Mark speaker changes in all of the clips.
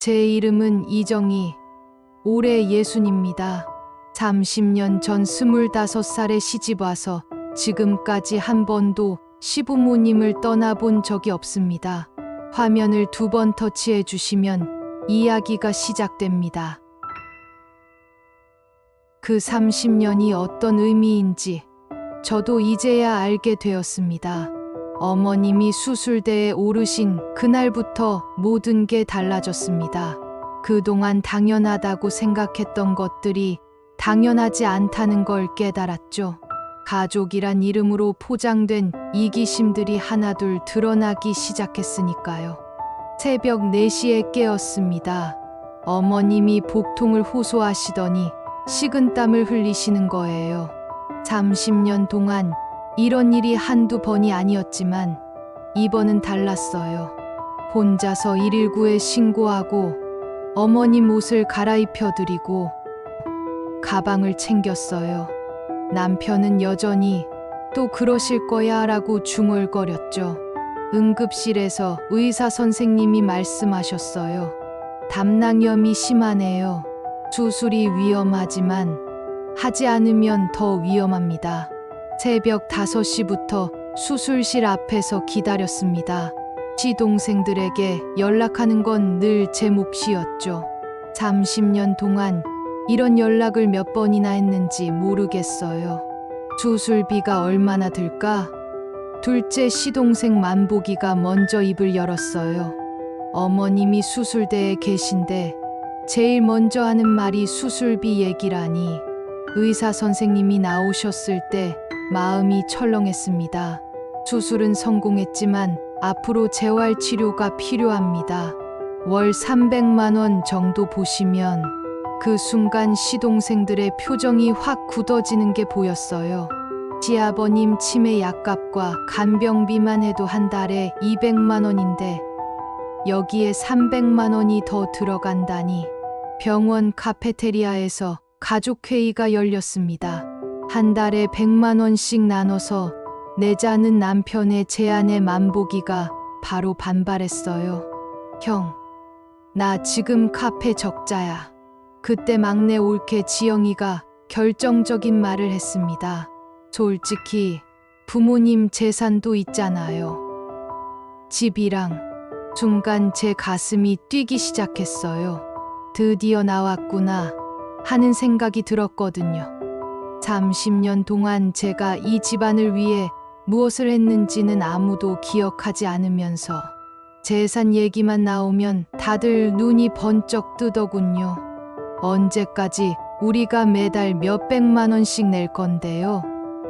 Speaker 1: 제 이름은 이정희, 올해 60입니다. 30년 전 25살에 시집와서 지금까지 한 번도 시부모님을 떠나본 적이 없습니다. 화면을 2번 터치해 주시면 이야기가 시작됩니다. 그 30년이 어떤 의미인지 저도 이제야 알게 되었습니다. 어머님이 수술대에 오르신 그날부터 모든 게 달라졌습니다. 그동안 당연하다고 생각했던 것들이 당연하지 않다는 걸 깨달았죠. 가족이란 이름으로 포장된 이기심들이 하나둘 드러나기 시작했으니까요. 새벽 4시에 깨었습니다. 어머님이 복통을 호소하시더니 식은땀을 흘리시는 거예요. 30년 동안 이런 일이 한두 번이 아니었지만 이번은 달랐어요. 혼자서 119에 신고하고 어머님 옷을 갈아입혀 드리고 가방을 챙겼어요. 남편은 여전히 또 그러실 거야 라고 중얼거렸죠. 응급실에서 의사 선생님이 말씀하셨어요. 담낭염이 심하네요. 수술이 위험하지만 하지 않으면 더 위험합니다. 새벽 5시부터 수술실 앞에서 기다렸습니다. 시동생들에게 연락하는 건 늘 제 몫이었죠. 30년 동안 이런 연락을 몇 번이나 했는지 모르겠어요. 수술비가 얼마나 들까? 둘째 시동생 만보기가 먼저 입을 열었어요. 어머님이 수술대에 계신데 제일 먼저 하는 말이 수술비 얘기라니. 의사 선생님이 나오셨을 때 마음이 철렁했습니다. 수술은 성공했지만 앞으로 재활치료가 필요합니다. 월 300만 원 정도 보시면. 그 순간 시동생들의 표정이 확 굳어지는 게 보였어요. 시아버님 치매 약값과 간병비만 해도 한 달에 200만 원인데 여기에 300만 원이 더 들어간다니. 병원 카페테리아에서 가족회의가 열렸습니다. 한 달에 100만 원씩 나눠서 내자는 남편의 제안에 만보기가 바로 반발했어요. 형, 나 지금 카페 적자야. 그때 막내 올케 지영이가 결정적인 말을 했습니다. 솔직히 부모님 재산도 있잖아요. 집이랑. 순간 제 가슴이 뛰기 시작했어요. 드디어 나왔구나 하는 생각이 들었거든요. 30년 동안 제가 이 집안을 위해 무엇을 했는지는 아무도 기억하지 않으면서 재산 얘기만 나오면 다들 눈이 번쩍 뜨더군요. 언제까지 우리가 매달 몇백만 원씩 낼 건데요?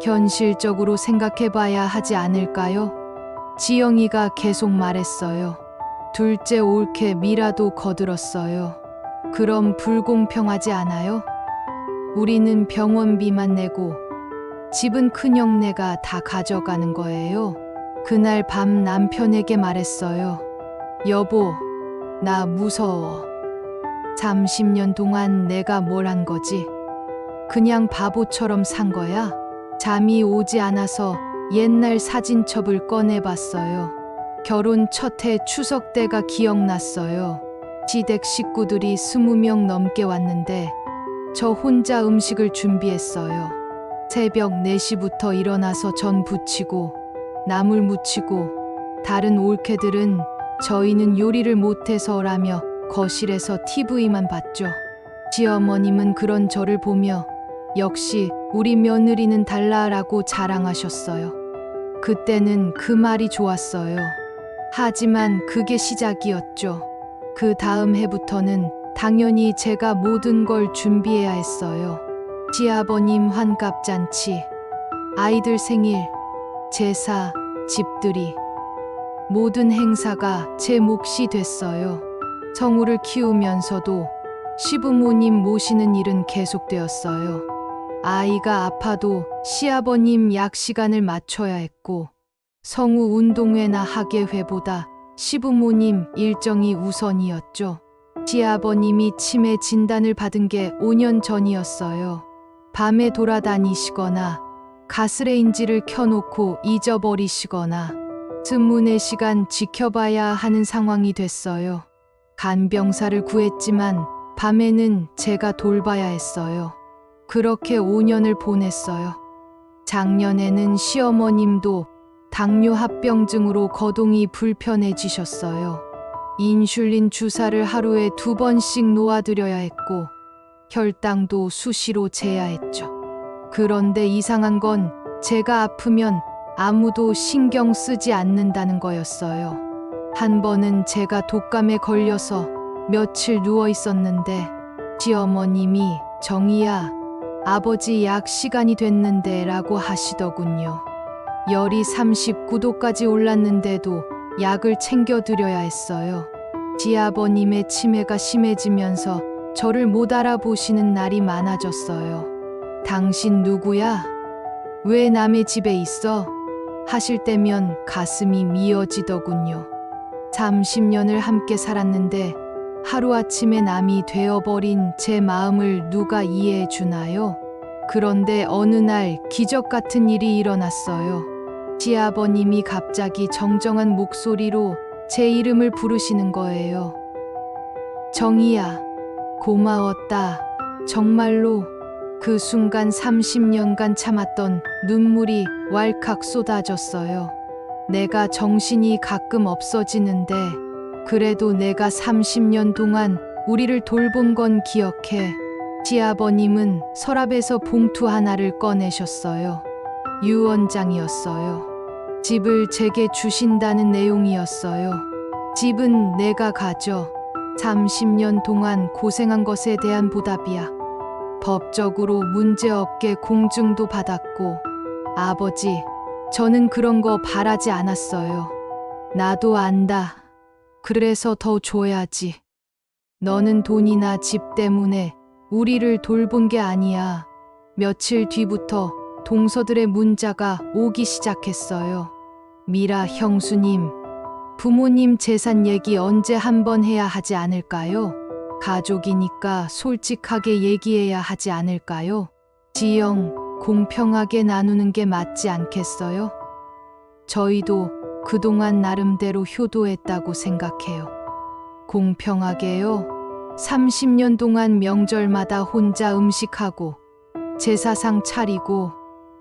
Speaker 1: 현실적으로 생각해봐야 하지 않을까요? 지영이가 계속 말했어요. 둘째 올케 미라도 거들었어요. 그럼 불공평하지 않아요? 우리는 병원비만 내고 집은 큰형네가 다 가져가는 거예요. 그날 밤 남편에게 말했어요. 여보, 나 무서워. 30년 동안 내가 뭘 한 거지? 그냥 바보처럼 산 거야? 잠이 오지 않아서 옛날 사진첩을 꺼내봤어요. 결혼 첫 해 추석 때가 기억났어요. 시댁 식구들이 20명 넘게 왔는데 저 혼자 음식을 준비했어요. 새벽 4시부터 일어나서 전 부치고 나물 무치고 다른 올케들은 저희는 요리를 못해서라며 거실에서 TV만 봤죠. 시어머님은 그런 저를 보며 역시 우리 며느리는 달라라고 자랑하셨어요. 그때는 그 말이 좋았어요. 하지만 그게 시작이었죠. 그 다음 해부터는 당연히 제가 모든 걸 준비해야 했어요. 시아버님 환갑잔치, 아이들 생일, 제사, 집들이. 모든 행사가 제 몫이 됐어요. 성우를 키우면서도 시부모님 모시는 일은 계속되었어요. 아이가 아파도 시아버님 약 시간을 맞춰야 했고 성우 운동회나 학예회보다 시부모님 일정이 우선이었죠. 시아버님이 치매 진단을 받은 게 5년 전이었어요. 밤에 돌아다니시거나 가스레인지를 켜놓고 잊어버리시거나 24시간 지켜봐야 하는 상황이 됐어요. 간병사를 구했지만 밤에는 제가 돌봐야 했어요. 그렇게 5년을 보냈어요. 작년에는 시어머님도 당뇨 합병증으로 거동이 불편해지셨어요. 인슐린 주사를 하루에 2번씩 놓아드려야 했고 혈당도 수시로 재야 했죠. 그런데 이상한 건 제가 아프면 아무도 신경 쓰지 않는다는 거였어요. 한 번은 제가 독감에 걸려서 며칠 누워 있었는데 시어머님이 정희야, 아버지 약 시간이 됐는데 라고 하시더군요. 열이 39도까지 올랐는데도 약을 챙겨드려야 했어요. 시아버님의 치매가 심해지면서 저를 못 알아보시는 날이 많아졌어요. 당신 누구야? 왜 남의 집에 있어? 하실 때면 가슴이 미어지더군요. 30년을 함께 살았는데 하루아침에 남이 되어버린 제 마음을 누가 이해해 주나요? 그런데 어느 날 기적 같은 일이 일어났어요. 시아버님이 갑자기 정정한 목소리로 제 이름을 부르시는 거예요. 정희야, 고마웠다. 정말로. 그 순간 30년간 참았던 눈물이 왈칵 쏟아졌어요. 내가 정신이 가끔 없어지는데 그래도 내가 30년 동안 우리를 돌본 건 기억해. 시아버님은 서랍에서 봉투 하나를 꺼내셨어요. 유언장이었어요. 집을 제게 주신다는 내용이었어요. 집은 내가 가져. 30년 동안 고생한 것에 대한 보답이야. 법적으로 문제없게 공증도 받았고, 아버지, 저는 그런 거 바라지 않았어요. 나도 안다. 그래서 더 줘야지. 너는 돈이나 집 때문에 우리를 돌본 게 아니야. 며칠 뒤부터 동서들의 문자가 오기 시작했어요. 미라 형수님, 부모님 재산 얘기 언제 한번 해야 하지 않을까요? 가족이니까 솔직하게 얘기해야 하지 않을까요? 지영, 공평하게 나누는 게 맞지 않겠어요? 저희도 그동안 나름대로 효도했다고 생각해요. 공평하게요? 30년 동안 명절마다 혼자 음식하고 제사상 차리고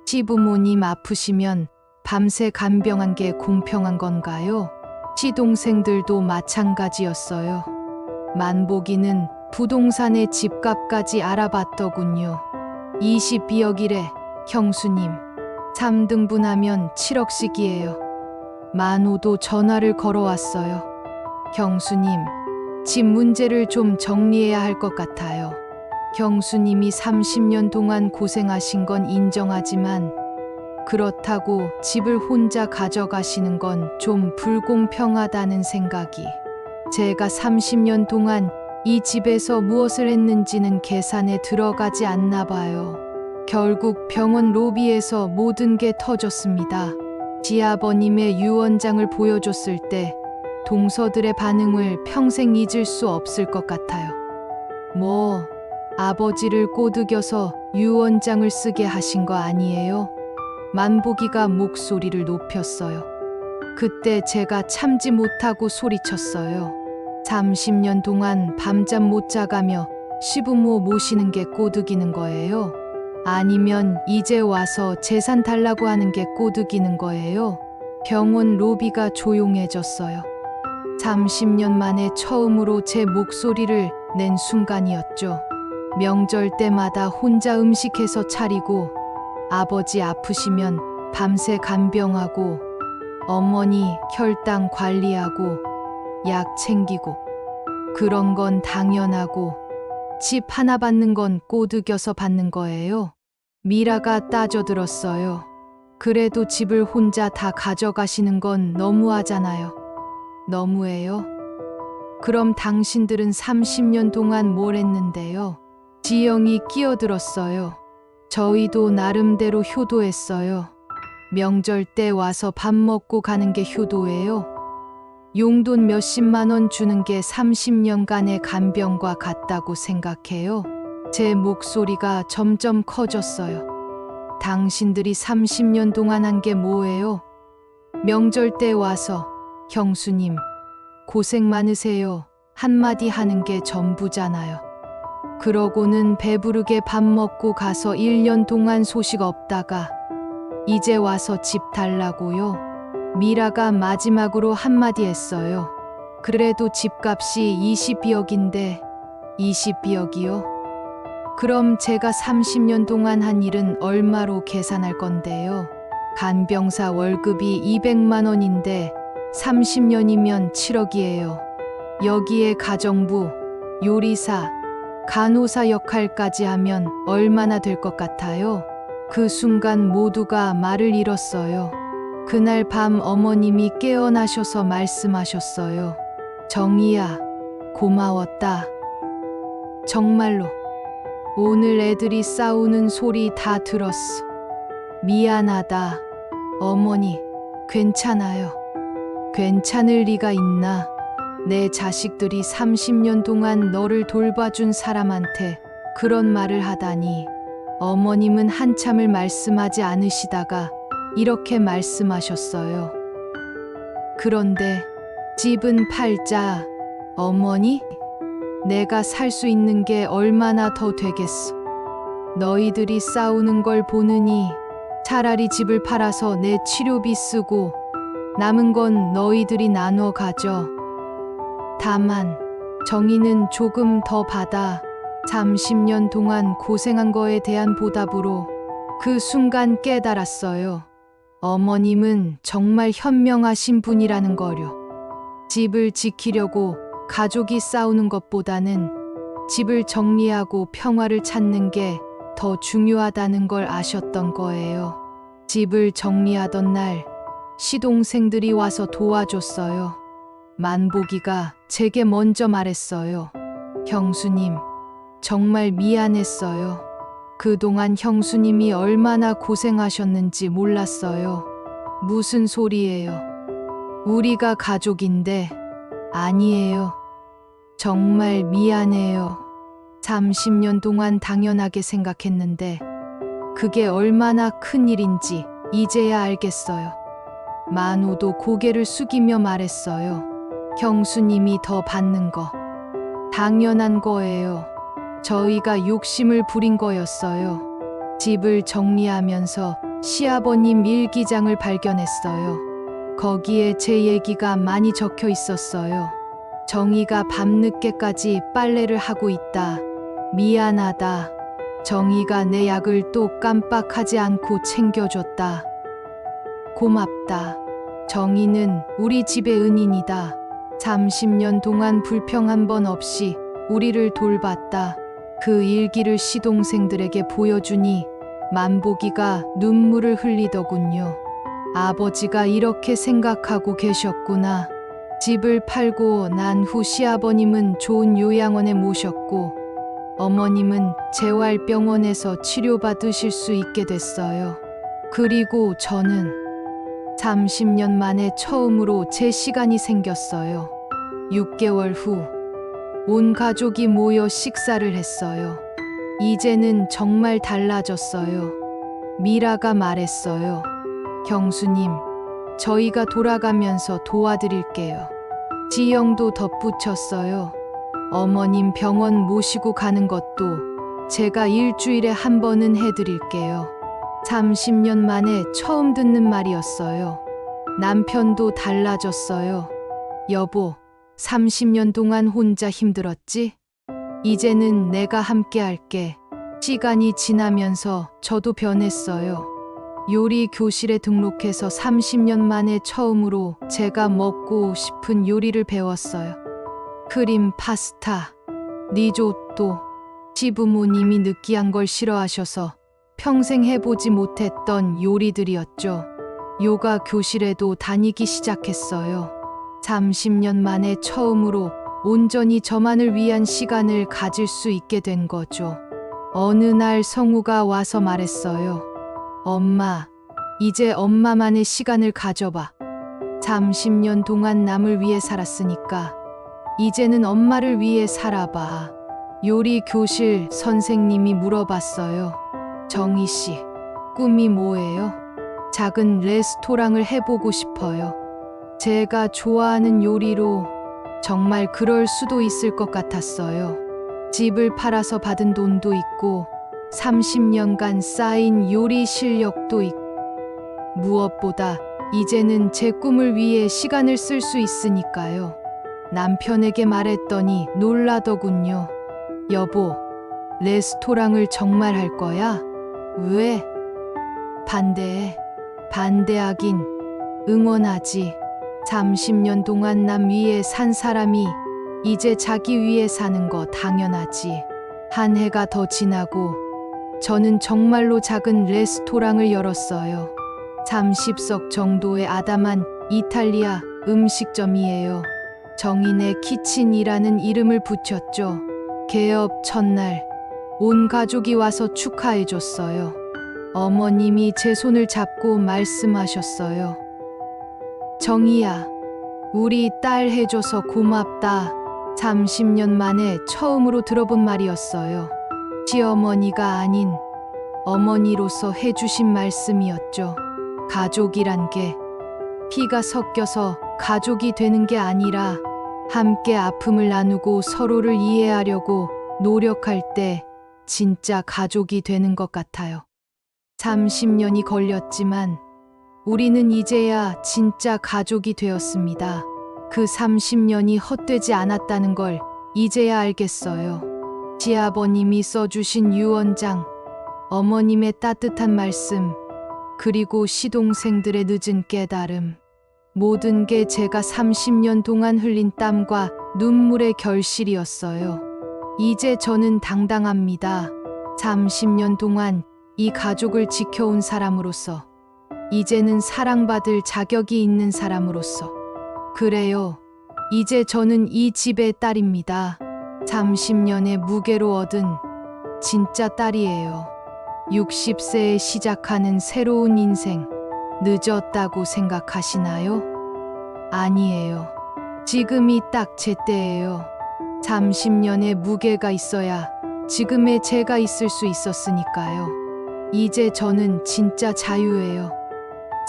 Speaker 1: 시부모님 아프시면 밤새 간병한 게 공평한 건가요? 시동생들도 마찬가지였어요. 만복이는 부동산의 집값까지 알아봤더군요. 22억이래, 형수님. 3등분하면 7억씩이에요. 만호도 전화를 걸어왔어요. 형수님, 집 문제를 좀 정리해야 할 것 같아요. 형수님이 30년 동안 고생하신 건 인정하지만 그렇다고 집을 혼자 가져가시는 건 좀 불공평하다는 생각이. 제가 30년 동안 이 집에서 무엇을 했는지는 계산에 들어가지 않나 봐요. 결국 병원 로비에서 모든 게 터졌습니다. 시아버님의 유언장을 보여줬을 때 동서들의 반응을 평생 잊을 수 없을 것 같아요. 뭐, 아버지를 꼬드겨서 유언장을 쓰게 하신 거 아니에요? 만복이가 목소리를 높였어요. 그때 제가 참지 못하고 소리쳤어요. 30년 동안 밤잠 못 자가며 시부모 모시는 게 꼬드기는 거예요? 아니면 이제 와서 재산 달라고 하는 게 꼬드기는 거예요? 병원 로비가 조용해졌어요. 30년 만에 처음으로 제 목소리를 낸 순간이었죠. 명절 때마다 혼자 음식해서 차리고 아버지 아프시면 밤새 간병하고 어머니 혈당 관리하고 약 챙기고 그런 건 당연하고 집 하나 받는 건 꼬드겨서 받는 거예요. 미라가 따져들었어요. 그래도 집을 혼자 다 가져가시는 건 너무하잖아요. 너무해요? 그럼 당신들은 30년 동안 뭘 했는데요? 지영이 끼어들었어요. 저희도 나름대로 효도했어요. 명절 때 와서 밥 먹고 가는 게 효도예요? 용돈 몇십만 원 주는 게 30년간의 간병과 같다고 생각해요? 제 목소리가 점점 커졌어요. 당신들이 30년 동안 한 게 뭐예요? 명절 때 와서 형수님, 고생 많으세요 한마디 하는 게 전부잖아요. 그러고는 배부르게 밥 먹고 가서 1년 동안 소식 없다가 이제 와서 집 달라고요. 미라가 마지막으로 한마디 했어요. 그래도 집값이 22억인데 22억이요? 그럼 제가 30년 동안 한 일은 얼마로 계산할 건데요? 간병사 월급이 200만 원인데 30년이면 7억이에요. 여기에 가정부, 요리사, 간호사 역할까지 하면 얼마나 될 것 같아요? 그 순간 모두가 말을 잃었어요. 그날 밤 어머님이 깨어나셔서 말씀하셨어요. 정희야, 고마웠다. 정말로. 오늘 애들이 싸우는 소리 다 들었어. 미안하다. 어머니, 괜찮아요. 괜찮을 리가 있나? 내 자식들이 30년 동안 너를 돌봐준 사람한테 그런 말을 하다니. 어머님은 한참을 말씀하지 않으시다가 이렇게 말씀하셨어요. 그런데 집은 팔자. 어머니? 내가 살 수 있는 게 얼마나 더 되겠어. 너희들이 싸우는 걸 보느니 차라리 집을 팔아서 내 치료비 쓰고 남은 건 너희들이 나눠 가져. 다만 정희는 조금 더 받아. 30년 동안 고생한 거에 대한 보답으로. 그 순간 깨달았어요. 어머님은 정말 현명하신 분이라는 거려. 집을 지키려고 가족이 싸우는 것보다는 집을 정리하고 평화를 찾는 게 더 중요하다는 걸 아셨던 거예요. 집을 정리하던 날 시동생들이 와서 도와줬어요. 만복이가 제게 먼저 말했어요. 형수님, 정말 미안했어요. 그동안 형수님이 얼마나 고생하셨는지 몰랐어요. 무슨 소리예요? 우리가 가족인데. 아니에요. 정말 미안해요. 30년 동안 당연하게 생각했는데 그게 얼마나 큰 일인지 이제야 알겠어요. 만호도 고개를 숙이며 말했어요. 형수님이 더 받는 거 당연한 거예요. 저희가 욕심을 부린 거였어요. 집을 정리하면서 시아버님 일기장을 발견했어요. 거기에 제 얘기가 많이 적혀 있었어요. 정희가 밤늦게까지 빨래를 하고 있다. 미안하다. 정희가 내 약을 또 깜빡하지 않고 챙겨줬다. 고맙다. 정희는 우리 집의 은인이다. 30년 동안 불평 한 번 없이 우리를 돌봤다. 그 일기를 시동생들에게 보여주니 만복이가 눈물을 흘리더군요. 아버지가 이렇게 생각하고 계셨구나. 집을 팔고 난 후 시아버님은 좋은 요양원에 모셨고 어머님은 재활병원에서 치료받으실 수 있게 됐어요. 그리고 저는 30년 만에 처음으로 제 시간이 생겼어요. 6개월 후 온 가족이 모여 식사를 했어요. 이제는 정말 달라졌어요. 미라가 말했어요. 형수님, 저희가 돌아가면서 도와드릴게요. 지영도 덧붙였어요. 어머님 병원 모시고 가는 것도 제가 일주일에 한 번은 해드릴게요. 30년 만에 처음 듣는 말이었어요. 남편도 달라졌어요. 여보, 30년 동안 혼자 힘들었지? 이제는 내가 함께 할게. 시간이 지나면서 저도 변했어요. 요리 교실에 등록해서 30년 만에 처음으로 제가 먹고 싶은 요리를 배웠어요. 크림 파스타, 리조또. 시부모님이 느끼한 걸 싫어하셔서 평생 해보지 못했던 요리들이었죠. 요가 교실에도 다니기 시작했어요. 30년 만에 처음으로 온전히 저만을 위한 시간을 가질 수 있게 된 거죠. 어느 날 성우가 와서 말했어요. 엄마, 이제 엄마만의 시간을 가져봐. 30년 동안 남을 위해 살았으니까 이제는 엄마를 위해 살아봐. 요리 교실 선생님이 물어봤어요. 정희 씨, 꿈이 뭐예요? 작은 레스토랑을 해보고 싶어요. 제가 좋아하는 요리로 정말 그럴 수도 있을 것 같았어요. 집을 팔아서 받은 돈도 있고 30년간 쌓인 요리 실력도 있고 무엇보다 이제는 제 꿈을 위해 시간을 쓸 수 있으니까요. 남편에게 말했더니 놀라더군요. 여보, 레스토랑을 정말 할 거야? 왜? 반대해. 반대하긴 응원하지. 30년 동안 남 위에 산 사람이 이제 자기 위에 사는 거 당연하지. 한 해가 더 지나고 저는 정말로 작은 레스토랑을 열었어요. 30석 정도의 아담한 이탈리아 음식점이에요. 정인의 키친이라는 이름을 붙였죠. 개업 첫날 온 가족이 와서 축하해줬어요. 어머님이 제 손을 잡고 말씀하셨어요. 정이야, 우리 딸 해줘서 고맙다. 30년 만에 처음으로 들어본 말이었어요. 시어머니가 아닌 어머니로서 해주신 말씀이었죠. 가족이란 게 피가 섞여서 가족이 되는 게 아니라 함께 아픔을 나누고 서로를 이해하려고 노력할 때 진짜 가족이 되는 것 같아요. 30년이 걸렸지만 우리는 이제야 진짜 가족이 되었습니다. 그 30년이 헛되지 않았다는 걸 이제야 알겠어요. 시아버님이 써주신 유언장, 어머님의 따뜻한 말씀, 그리고 시동생들의 늦은 깨달음. 모든 게 제가 30년 동안 흘린 땀과 눈물의 결실이었어요. 이제 저는 당당합니다. 30년 동안 이 가족을 지켜온 사람으로서, 이제는 사랑받을 자격이 있는 사람으로서. 그래요. 이제 저는 이 집의 딸입니다. 30년의 무게로 얻은 진짜 딸이에요. 60세에 시작하는 새로운 인생, 늦었다고 생각하시나요? 아니에요. 지금이 딱 제 때예요. 30년의 무게가 있어야 지금의 제가 있을 수 있었으니까요. 이제 저는 진짜 자유예요.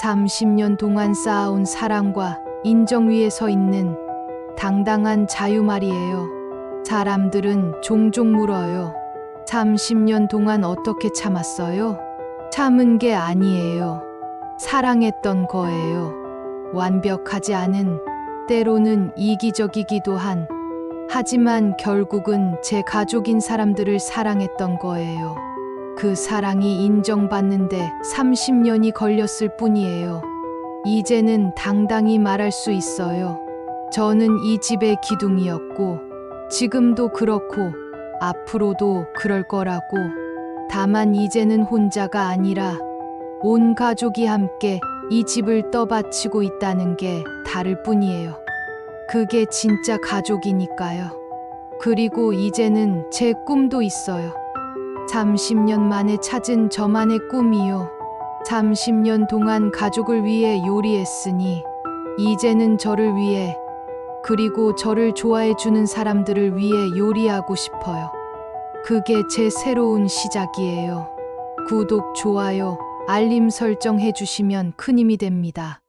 Speaker 1: 30년 동안 쌓아온 사랑과 인정 위에 서 있는 당당한 자유 말이에요. 사람들은 종종 물어요. 30년 동안 어떻게 참았어요? 참은 게 아니에요. 사랑했던 거예요. 완벽하지 않은, 때로는 이기적이기도 한, 하지만 결국은 제 가족인 사람들을 사랑했던 거예요. 그 사랑이 인정받는데 30년이 걸렸을 뿐이에요. 이제는 당당히 말할 수 있어요. 저는 이 집의 기둥이었고, 지금도 그렇고, 앞으로도 그럴 거라고. 다만 이제는 혼자가 아니라 온 가족이 함께 이 집을 떠받치고 있다는 게 다를 뿐이에요. 그게 진짜 가족이니까요. 그리고 이제는 제 꿈도 있어요. 30년 만에 찾은 저만의 꿈이요. 30년 동안 가족을 위해 요리했으니 이제는 저를 위해, 그리고 저를 좋아해 주는 사람들을 위해 요리하고 싶어요. 그게 제 새로운 시작이에요. 구독, 좋아요, 알림 설정 해주시면 큰 힘이 됩니다.